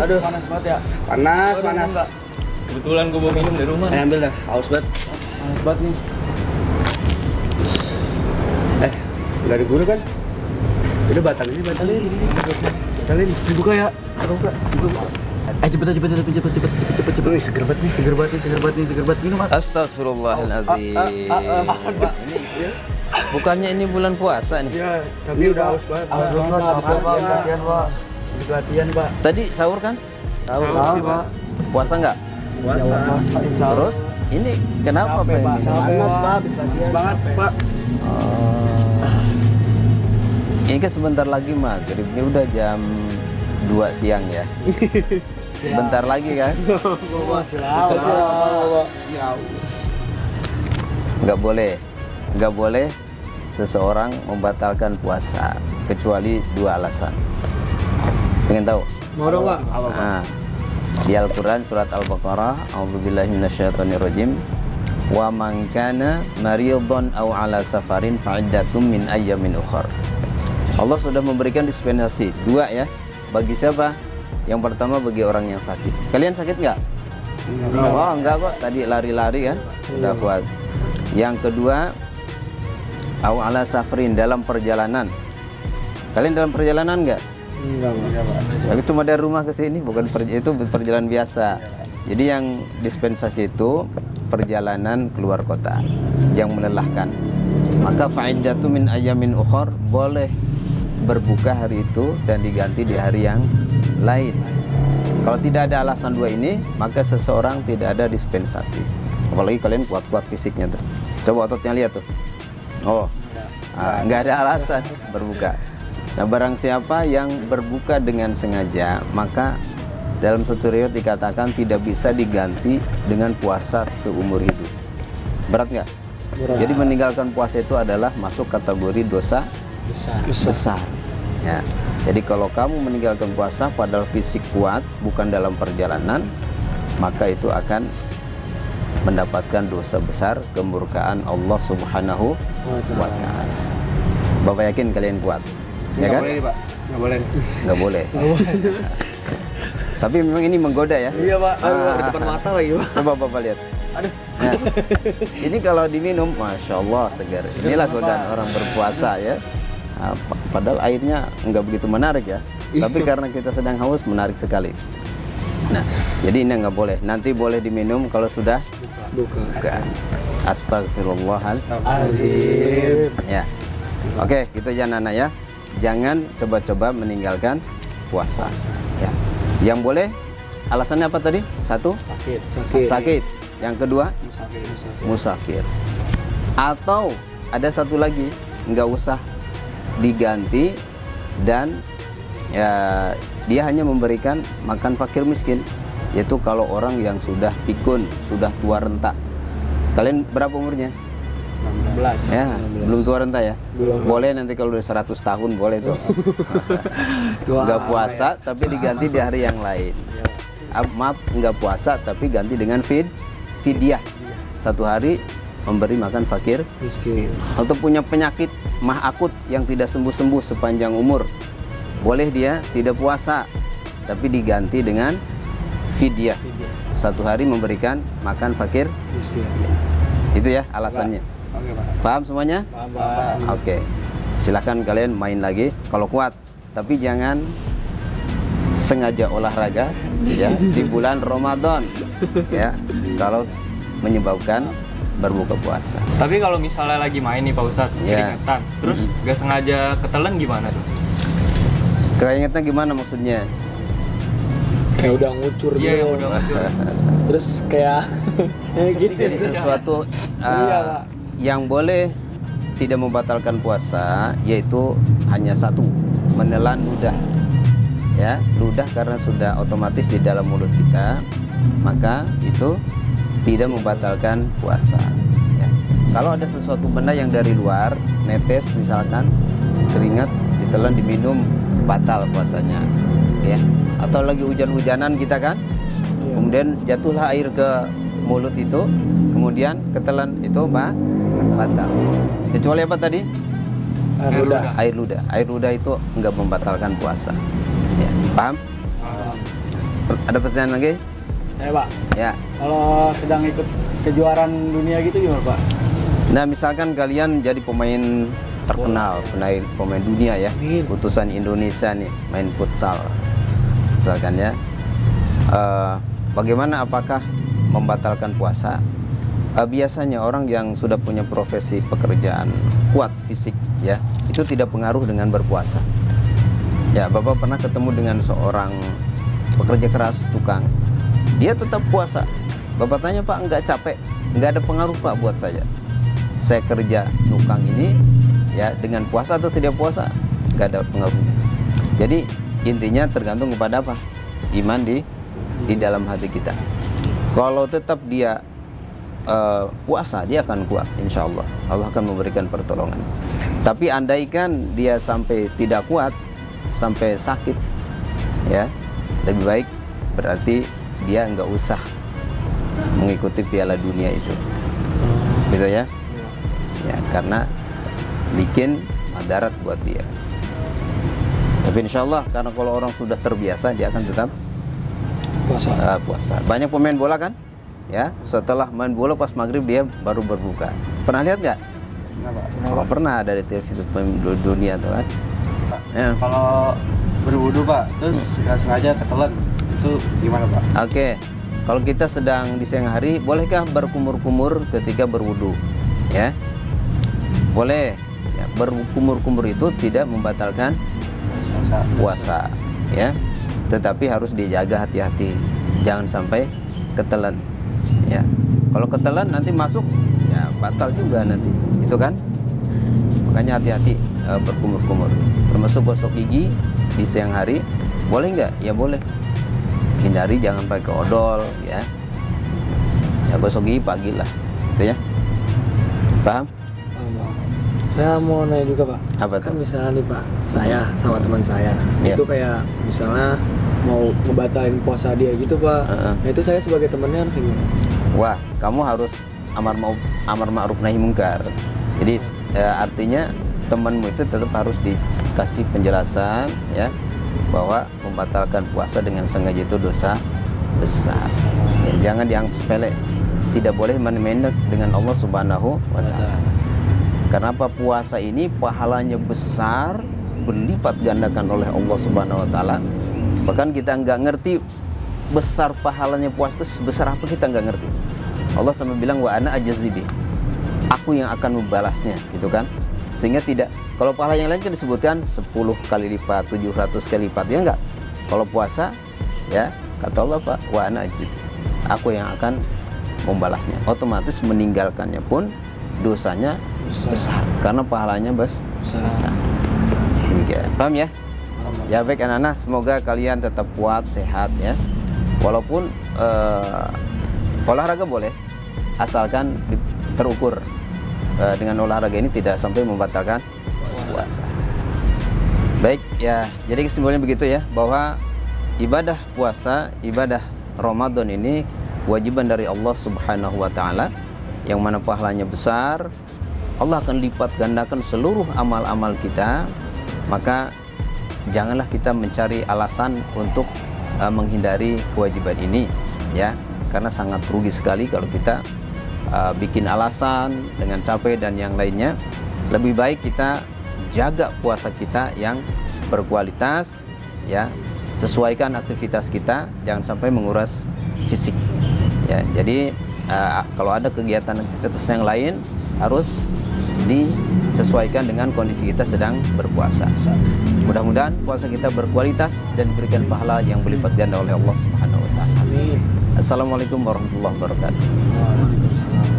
Aduh, panas banget ya. Panas. Kebetulan gue bawa minum di rumah. Ambil dah, haus banget. Panas banget nih. Udah diguru kan? Udah batalin. Dibuka ya. Buka. Cepet. Wih, seger banget. Minum. Astagfirullahaladzim. Ini bukannya ini bulan puasa nih? Iya, tapi udah haus banget. Haus banget. Habis latihan, Pak. Tadi sahur kan? Sahur, Pak. Puasa nggak? Puasa, insya Allah. Terus ini kenapa Pak? Panas, Pak. Habis latihan. Banget, Pak. Ini kan sebentar lagi maghrib, ini udah jam 2 siang ya. Bentar lagi kan? Nggak boleh seseorang membatalkan puasa kecuali 2 alasan. Pengen tahu? Mau dong, Pak? Nah, di Al-Quran surat Al-Baqarah, a'udzubillahi minasyaitonirrajim. Wa man kana maridhan aw ala safarin fa'iddatum min ayyamin ukhar. Allah sudah memberikan dispensasi 2 ya. Bagi siapa? Yang pertama bagi orang yang sakit. Kalian sakit nggak? Oh enggak kok. Tadi lari-lari kan? Udah kuat. Yang kedua, aw ala safarin, dalam perjalanan. Kalian dalam perjalanan nggak? Enggak. Cuma dari rumah ke sini, bukan itu perjalanan biasa. Jadi yang dispensasi itu perjalanan keluar kota yang melelahkan. Maka fa'iddatu min ayyamin ukhar, boleh berbuka hari itu dan diganti di hari yang lain. Kalau tidak ada alasan 2 ini, maka seseorang tidak ada dispensasi. Apalagi kalian kuat-kuat fisiknya tuh. Coba ototnya lihat tuh. Oh, nggak ada alasan berbuka. Nah, barang siapa yang berbuka dengan sengaja, maka dalam satu riwayat dikatakan tidak bisa diganti dengan puasa seumur hidup. Berat nggak? Berat. Jadi meninggalkan puasa itu adalah masuk kategori dosa besar. Ya. Jadi kalau kamu meninggalkan puasa padahal fisik kuat, bukan dalam perjalanan, maka itu akan mendapatkan dosa besar, kemurkaan Allah Subhanahu wa Ta'ala. Bapak yakin kalian kuat? Ya kan? Nggak boleh. Tapi memang ini menggoda ya? Iya, Pak. Di depan mata lagi, Pak. Coba Bapak lihat. Nah, ini kalau diminum, Masya Allah segar. Inilah godaan orang berpuasa ya. Nah, padahal airnya nggak begitu menarik ya. Tapi karena kita sedang haus, menarik sekali. Nah, jadi ini nggak boleh. Nanti boleh diminum kalau sudah buka. Astagfirullahaladzim. Ya. Oke, gitu ya Nana ya. Jangan coba-coba meninggalkan puasa. Ya. Yang boleh, alasannya apa tadi? 1, sakit. Yang kedua, musafir. Atau ada satu lagi, nggak usah diganti dan ya dia hanya memberikan makan fakir miskin, yaitu kalau orang yang sudah pikun, sudah tua renta. Kalian berapa umurnya? 16. Ya, belum tua renta ya? Belum. Boleh nanti kalau udah 100 tahun boleh tuh. Nggak puasa tapi diganti di hari yang lain. Maaf, nggak puasa tapi ganti dengan fidyah. 1 hari memberi makan fakir miskin. Atau punya penyakit mah akut yang tidak sembuh-sembuh sepanjang umur, boleh dia tidak puasa tapi diganti dengan fidyah. 1 hari memberikan makan fakir miskin. Itu ya alasannya. Paham semuanya? Paham. Oke. Silahkan kalian main lagi kalau kuat, tapi jangan sengaja olahraga ya di bulan Ramadan ya, kalau menyebabkan berbuka puasa. Tapi kalau misalnya lagi main nih Pak Ustadz, keringetan, terus gak sengaja ketelan gimana tuh? Keringetan gimana maksudnya? Kayak udah ngucur gitu. Iya, udah ngucur. Terus kayak gitu. Jadi sesuatu yang boleh tidak membatalkan puasa yaitu hanya 1, menelan ludah. Ya, ludah karena sudah otomatis di dalam mulut kita, maka itu tidak membatalkan puasa ya. Kalau ada sesuatu benda yang dari luar, netes misalkan, keringat, itu ketelan diminum batal puasanya, ya. Atau lagi hujan-hujanan kita kan, kemudian jatuhlah air ke mulut itu, kemudian ketelan itu batal. Kecuali apa tadi? Air ludah. Air ludah itu enggak membatalkan puasa. Ya, paham? Ada pertanyaan lagi? Saya Pak, Ya. kalau sedang ikut kejuaraan dunia gitu gimana Pak? Nah, misalkan kalian jadi pemain terkenal, pemain dunia ya, utusan Indonesia nih, main futsal, misalkan ya, bagaimana? Apakah membatalkan puasa? Biasanya orang yang sudah punya profesi pekerjaan kuat fisik ya, itu tidak pengaruh dengan berpuasa. Ya, Bapak pernah ketemu dengan seorang pekerja keras tukang, dia tetap puasa. Bapak tanya, Pak, enggak capek? Enggak ada pengaruh Pak buat saya kerja tukang ini ya, dengan puasa atau tidak puasa enggak ada pengaruhnya. Jadi intinya tergantung kepada apa? Iman di dalam hati kita. Kalau tetap dia puasa, dia akan kuat, insya Allah. Allah akan memberikan pertolongan. Tapi andaikan dia sampai tidak kuat, sampai sakit, ya, lebih baik berarti dia nggak usah mengikuti Piala Dunia itu, gitu ya. Ya, karena bikin madarat buat dia. Tapi insya Allah, karena kalau orang sudah terbiasa, dia akan tetap puasa. Banyak pemain bola kan? Ya, setelah main bola pas maghrib dia baru berbuka. Pernah lihat nggak? Pernah ada di televisi dunia tuh kan? Ya. Kalau berwudu Pak, terus nggak sengaja ketelan, itu gimana Pak? Oke, kalau kita sedang di siang hari, bolehkah berkumur-kumur ketika berwudu? Ya, boleh. Ya, berkumur-kumur itu tidak membatalkan puasa, ya. Tetapi harus dijaga hati-hati, jangan sampai ketelan. Ya, kalau ketelan nanti masuk, ya batal juga nanti, itu kan? Makanya hati-hati berkumur-kumur. Termasuk gosok gigi di siang hari, boleh nggak? Ya boleh. Hindari jangan pakai odol, ya. Ya gosok gigi pagi lah, gitu ya. Paham? Saya mau nanya juga Pak. Apa tuh? Kan misalnya nih Pak, saya sama teman saya itu kayak misalnya mau ngebatalin puasa dia gitu Pak. Nah itu saya sebagai temannya harus gimana? Wah, kamu harus amar ma'ruf nahi mungkar. Jadi artinya temanmu itu tetap harus dikasih penjelasan ya, bahwa membatalkan puasa dengan sengaja itu dosa besar. Ya, jangan dianggap sepele. Tidak boleh main-main dengan Allah Subhanahu wa taala. Karena apa? Puasa ini pahalanya besar, berlipat gandakan oleh Allah Subhanahu wa taala. Bahkan kita nggak ngerti besar pahalanya puasa itu sebesar apa, kita nggak ngerti. Allah sampai bilang wa ana ajazibi, aku yang akan membalasnya, gitu kan. Sehingga tidak, kalau pahala yang lain kan disebutkan 10 kali lipat, 700 kali lipat, ya enggak. Kalau puasa ya, kata Allah Pak, wa ana ajib, aku yang akan membalasnya. Otomatis meninggalkannya pun dosanya besar karena pahalanya besar. Demikian. Paham ya? Ya baik anak-anak, semoga kalian tetap kuat, sehat ya. Walaupun olahraga boleh, asalkan terukur. Dengan olahraga ini tidak sampai membatalkan puasa. Baik ya, jadi kesimpulannya begitu ya, bahwa ibadah puasa, ibadah Ramadan ini kewajiban dari Allah Subhanahu wa taala, yang mana pahalanya besar. Allah akan lipat gandakan seluruh amal-amal kita. Maka janganlah kita mencari alasan untuk menghindari kewajiban ini ya, karena sangat rugi sekali kalau kita bikin alasan dengan capek dan yang lainnya. Lebih baik kita jaga puasa kita yang berkualitas ya, sesuaikan aktivitas kita, jangan sampai menguras fisik ya. Jadi kalau ada kegiatan aktivitas yang lain harus disesuaikan dengan kondisi kita sedang berpuasa. Mudah-mudahan puasa kita berkualitas dan diberikan pahala yang berlipat ganda oleh Allah Subhanahu wa taala. Amin. Assalamualaikum warahmatullahi wabarakatuh. Waalaikumsalam.